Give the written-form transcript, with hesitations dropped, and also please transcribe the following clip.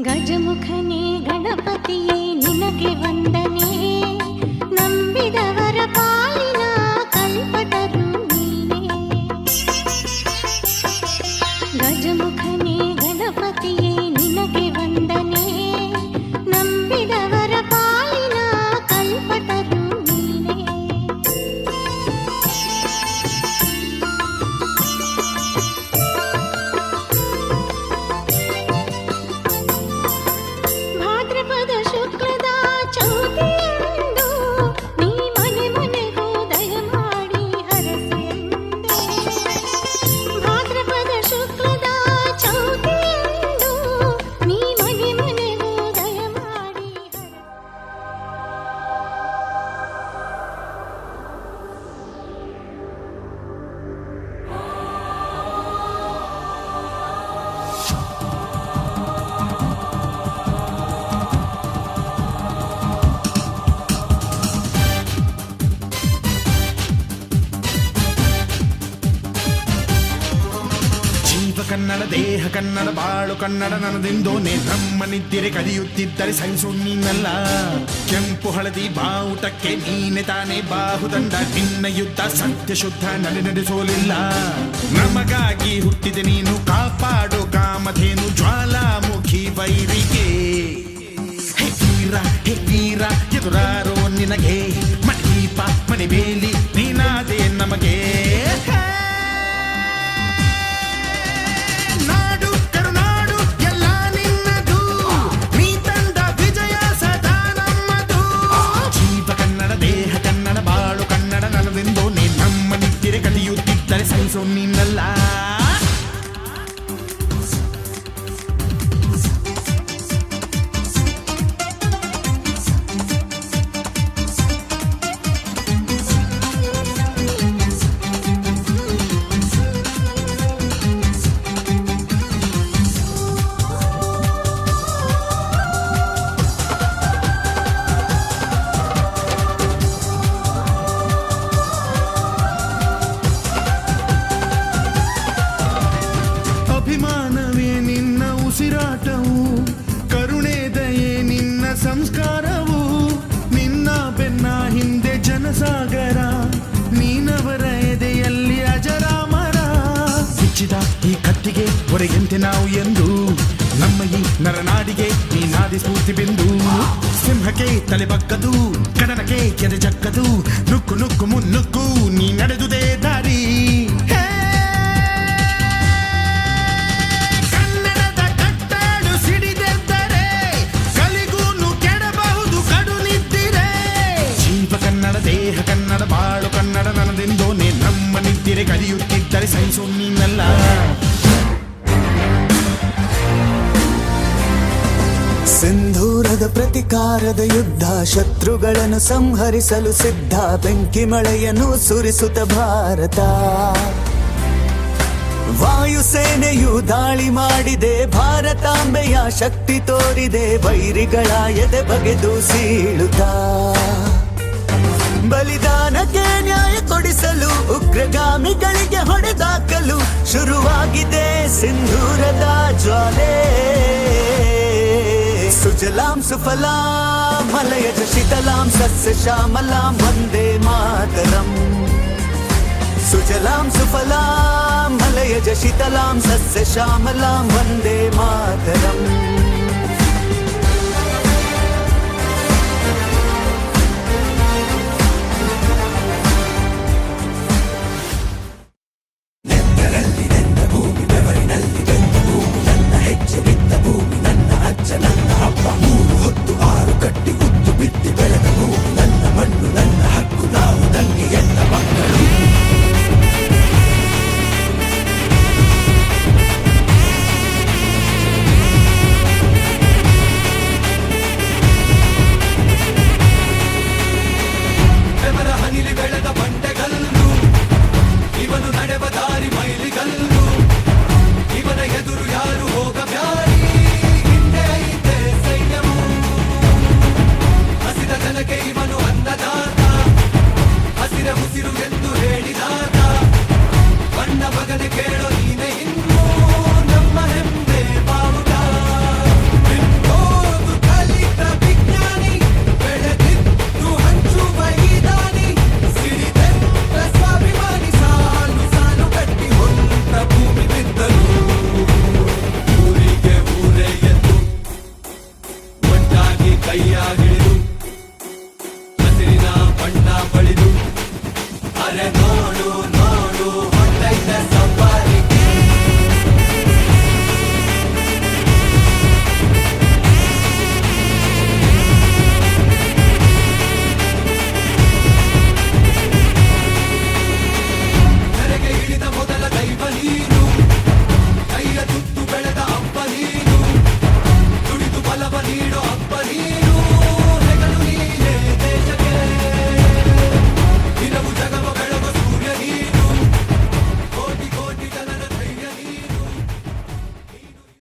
ಗಜಮುಖನೇ ಗಣಪತಿಯೇ ನಿನಗೆ ವಂದನೆ, ನಂಬಿದವರ ಪಾಲಿನ ಕಲ್ಪತರು ನೀನೇ. ಗಜಮುಖನೇ ಗಣಪತಿಯೇ ನಿನಗೆ ವಂದನೆ, ನಂಬಿದವರ ಪಾಲಿನ ಕಲ್ಪತರು ನೀನೇ. ಭಾದ್ರಪದ ಶುಕ್ಲದ ಚೌತಿಯಂದು ನೀ ಮನೆ ಮನೆಗೂ ದಯ ಮಾಡಿ ಹರಸೆಂದೆ. ಭಾದ್ರಪದ ಶುಕ್ಲದ ಚೌತಿಯಂದು ನೀ ಮನೆ ಮನೆಗೂ ದಯ ಮಾಡಿ ಜೀವ ಕನ್ನಡ, ದೇಹ ಕನ್ನಡ, ಬಾಳು ಕನ್ನಡ ನನ್ನದೆಂದೋನೆ. ನಮ್ಮ ನಿದ್ದಿರೆ ಕದಿಯುತ್ತಿದ್ದರೆ ಸಹಿಸು ನೀನಲ್ಲ. ಕೆಂಪು ಹಳದಿ ಬಾವುಟಕ್ಕೆ ನೀನೆ ತಾನೇ ಬಾಹುದಂಡ. ನಿನ್ನ ಯುದ್ಧ ಸತ್ಯ ಶುದ್ಧ ನಡೆಸೋಲಿಲ್ಲ. ನಮಗಾಗಿ ಹುಟ್ಟಿದೆ ನೀನು, ಕಾಪಾಡು ಕಾಮಧೇನು ಜ್ವಾಲಾಮುಖಿ ವೈರಿಗೆ. ಹೇ ವೀರ ಎದುರಾರೋ ನಿನಗೆ, ಮಣಿದೀಪ ಮಣಿಬೇಲಿ ನೀನಾದೆ ನಮಗೆ. ನಾಡು ಕರುನಾಡು ಎಲ್ಲ ನಿನ್ನದು, ನೀ ತಂದ ವಿಜಯ ಸದಾ ನಮ್ಮದು. ಜೀವ ಕನ್ನಡ, ದೇಹ ಕನ್ನಡ, ಬಾಳು ಕನ್ನಡ ನನ್ನದೆಂದೋ. ನೀ ನಮ್ಮ ನಿದ್ದಿರೆ ಕದಿಯುತ್ತಿದ್ದರೆ ಸಹಿಸೋ ನೀನಲ್ಲ. ಅಭಿಮಾನವೇ ನಿನ್ನ ಉಸಿರಾಟವು, ಕರುಣೆ ದಯೆ ನಿನ್ನ ಸಂಸ್ಕಾರವು. ನಿನ್ನ ಬೆನ್ನ ಹಿಂದೆ ಜನಸಾಗರ, ನೀನವರ ಎದೆಯಲ್ಲಿ ಅಜರಾಮರ. ಬಿಚ್ಚಿದ ಈ ಕತ್ತಿಗೆ ಹೊರೆಯಂತೆ ನಾವು ಎಂದು, ನಮ್ಮ ಈ ನರನಾಡಿಗೆ ನೀನಾದಿ ಸ್ಫೂರ್ತಿ ಬಿಂದು. ಸಿಂಹಕ್ಕೆ ತಲೆ ಬಗ್ಗದು, ಕಡನಕ್ಕೆ ಕೆರೆ ಜಕ್ಕದು, ನುಕ್ಕು ನುಕ್ಕು ಮುನ್ನುಕ್ಕು ನೀ ನಡೆದುದೇ ದಾರಿ. ಕನ್ನಡದ ಕಟ್ಟಾಡು ಸಿಡಿದೆದ್ದರೆ ಕಲಿಗೂನು ಕೆಡಬಹುದು ಕಡು ನಿದ್ದಿರೆ. ಜೀವ ಕನ್ನಡ, ದೇಹ ಕನ್ನಡ, ಬಾಳು ಕನ್ನಡ ನನ್ನದೆಂದೋನೆ. ನಮ್ಮ ನಿದ್ದಿರೆ ಕಲಿಯುತ್ತಿದ್ದರೆ ಸಹಿಸು ನೀನಲ್ಲ. ಸಿಂಧೂರದ ಪ್ರತಿಕಾರದ ಯುದ್ಧ, ಶತ್ರುಗಳನ್ನು ಸಂಹರಿಸಲು ಸಿದ್ಧ. ಬೆಂಕಿ ಮಳೆಯನ್ನು ಸುರಿಸುತ್ತ ಭಾರತ, ವಾಯುಸೇನೆಯು ದಾಳಿ ಮಾಡಿದೆ. ಭಾರತಾಂಬೆಯ ಶಕ್ತಿ ತೋರಿದೆ, ವೈರಿಗಳ ಎದೆ ಬಗೆದು ಸೀಳುತ್ತ. ಬಲಿದಾನಕ್ಕೆ ನ್ಯಾಯ ಕೊಡಿಸಲು, ಉಗ್ರಗಾಮಿಗಳಿಗೆ ಹೊಡೆದಾಕಲು ಶುರುವಾಗಿದೆ ಸಿಂಧೂರದ ಜ್ವಾಲೆ. ಸುಜಲಾಂ ಸುಫಲಾಂ ಮಲಯಜ ಶೀತಲಾಂ ಸಸ್ಯ ಶ್ಯಾಮಲಾಂ ವಂದೇ ಮಾತರಂ. ಸುಜಲಾಂ ಸುಫಲಾಂ ಮಲಯಜ ಶೀತಲಾಂ ಸಸ್ಯ ಶ್ಯಾಮಲಾಂ ವಂದೇ ಮಾತರಂ.